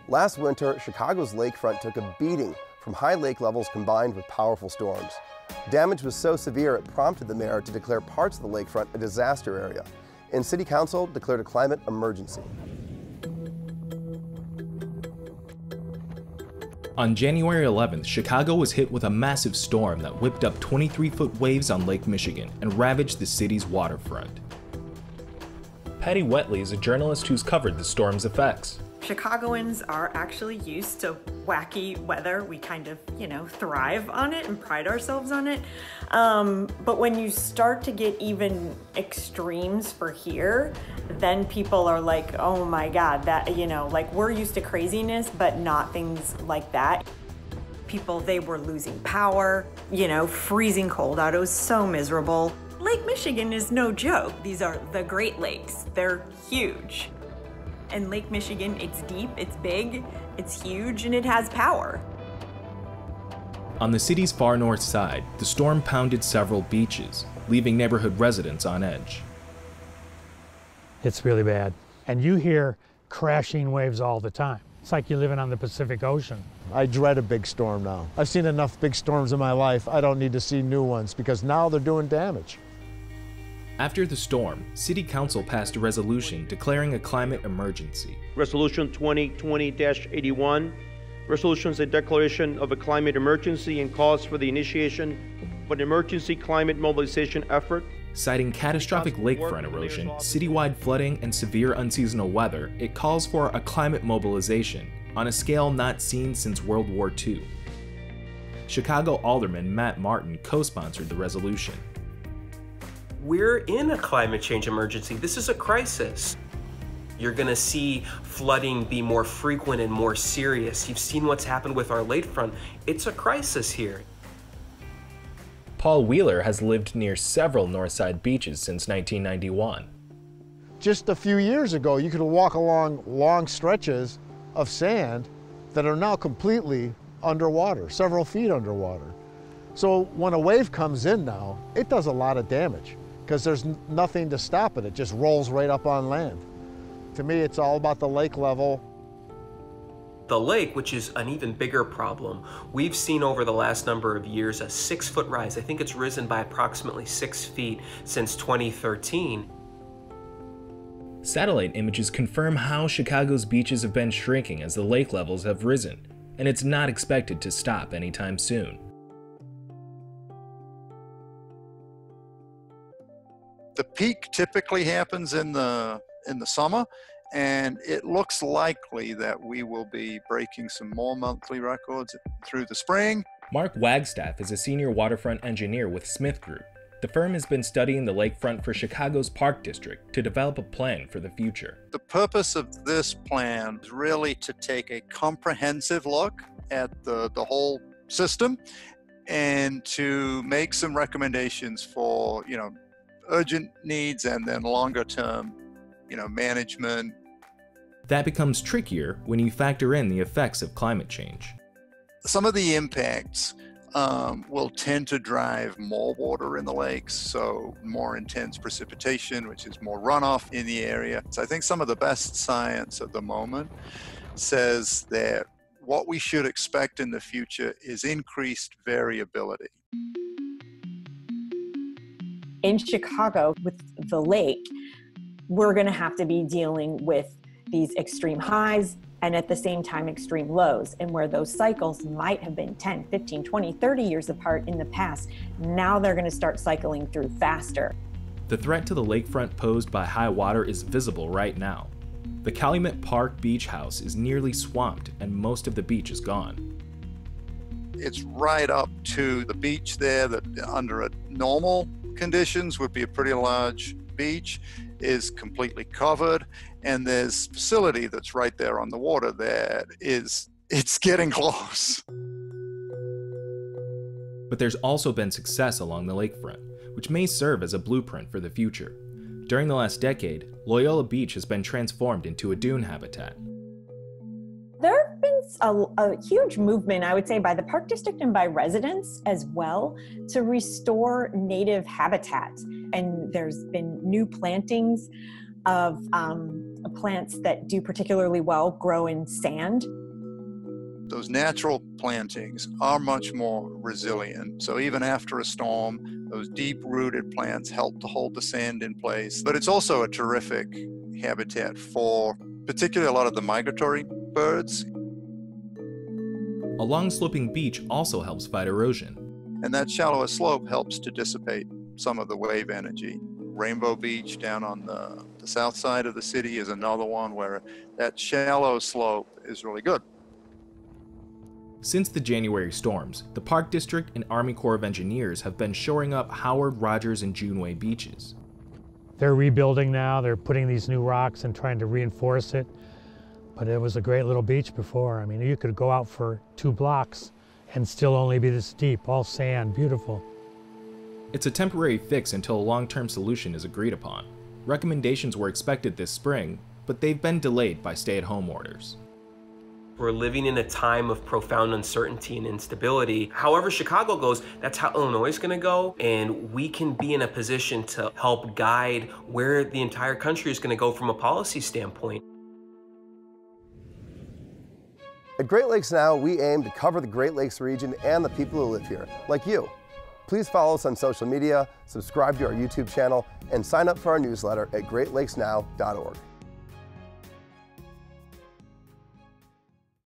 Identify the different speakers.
Speaker 1: Last winter, Chicago's lakefront took a beating from high lake levels combined with powerful storms. Damage was so severe it prompted the mayor to declare parts of the lakefront a disaster area, and City Council declared a climate emergency.
Speaker 2: On January 11th, Chicago was hit with a massive storm that whipped up 23-foot waves on Lake Michigan and ravaged the city's waterfront. Patty Wetley is a journalist who's covered the storm's effects.
Speaker 3: Chicagoans are actually used to wacky weather. We kind of, thrive on it and pride ourselves on it. But when you start to get even extremes for here, then people are like, oh my God, that, like we're used to craziness, but not things like that. People, they were losing power, freezing cold out. It was so miserable. Lake Michigan is no joke. These are the Great Lakes. They're huge. And Lake Michigan, it's deep, it's big, it's huge, and it has power.
Speaker 2: On the city's far north side, the storm pounded several beaches, leaving neighborhood residents on edge.
Speaker 4: It's really bad. And you hear crashing waves all the time. It's like you're living on the Pacific Ocean.
Speaker 5: I dread a big storm now. I've seen enough big storms in my life. I don't need to see new ones because now they're doing damage.
Speaker 2: After the storm, City Council passed a resolution declaring a climate emergency.
Speaker 6: Resolution 2020-81. Resolution is a declaration of a climate emergency and calls for the initiation of an emergency climate mobilization effort.
Speaker 2: Citing catastrophic lakefront erosion, citywide flooding, and severe unseasonal weather, it calls for a climate mobilization on a scale not seen since World War II. Chicago Alderman Matt Martin co-sponsored the resolution.
Speaker 7: We're in a climate change emergency. This is a crisis. You're gonna see flooding be more frequent and more serious. You've seen what's happened with our lakefront. It's a crisis here.
Speaker 2: Paul Wheeler has lived near several Northside beaches since 1991.
Speaker 5: Just a few years ago, you could walk along long stretches of sand that are now completely underwater, several feet underwater. So when a wave comes in now, it does a lot of damage because there's nothing to stop it. It just rolls right up on land. To me, it's all about the lake level.
Speaker 7: The lake, which is an even bigger problem, we've seen over the last number of years a 6-foot rise. I think it's risen by approximately 6 feet since 2013.
Speaker 2: Satellite images confirm how Chicago's beaches have been shrinking as the lake levels have risen, and it's not expected to stop anytime soon.
Speaker 8: The peak typically happens in the summer, and it looks likely that we will be breaking some more monthly records through the spring.
Speaker 2: Mark Wagstaff is a senior waterfront engineer with Smith Group. The firm has been studying the lakefront for Chicago's Park District to develop a plan for the future.
Speaker 8: The purpose of this plan is really to take a comprehensive look at the whole system and to make some recommendations for, urgent needs and then longer term, management.
Speaker 2: That becomes trickier when you factor in the effects of climate change.
Speaker 8: Some of the impacts will tend to drive more water in the lakes, so more intense precipitation, which is more runoff in the area. So I think some of the best science at the moment says that what we should expect in the future is increased variability.
Speaker 3: In Chicago, with the lake, we're going to have to be dealing with these extreme highs and at the same time extreme lows. And where those cycles might have been 10, 15, 20, 30 years apart in the past, now they're going to start cycling through faster.
Speaker 2: The threat to the lakefront posed by high water is visible right now. The Calumet Park Beach House is nearly swamped and most of the beach is gone.
Speaker 8: It's right up to the beach there that under a normal conditions would be a pretty large beach, is completely covered, and there's facility that's right there on the water that it's getting close.
Speaker 2: But there's also been success along the lakefront, which may serve as a blueprint for the future. During the last decade, Loyola Beach has been transformed into a dune habitat.
Speaker 3: There have been a huge movement, I would say, by the Park District and by residents as well to restore native habitat. And there's been new plantings of plants that do particularly well grow in sand.
Speaker 8: Those natural plantings are much more resilient. So even after a storm, those deep-rooted plants help to hold the sand in place. But it's also a terrific habitat for particularly a lot of the migratory birds.
Speaker 2: A long-sloping beach also helps fight erosion.
Speaker 8: And that shallower slope helps to dissipate some of the wave energy. Rainbow Beach down on the south side of the city is another one where that shallow slope is really good.
Speaker 2: Since the January storms, the Park District and Army Corps of Engineers have been shoring up Howard, Rogers, and Juneway beaches.
Speaker 4: They're rebuilding now, they're putting these new rocks and trying to reinforce it. But it was a great little beach before. I mean, you could go out for 2 blocks and still only be this deep, all sand, beautiful.
Speaker 2: It's a temporary fix until a long-term solution is agreed upon. Recommendations were expected this spring, but they've been delayed by stay-at-home orders.
Speaker 7: We're living in a time of profound uncertainty and instability. However Chicago goes, that's how Illinois is going to go, and we can be in a position to help guide where the entire country is going to go from a policy standpoint.
Speaker 1: At Great Lakes Now, we aim to cover the Great Lakes region and the people who live here, like you. Please follow us on social media, subscribe to our YouTube channel, and sign up for our newsletter at greatlakesnow.org.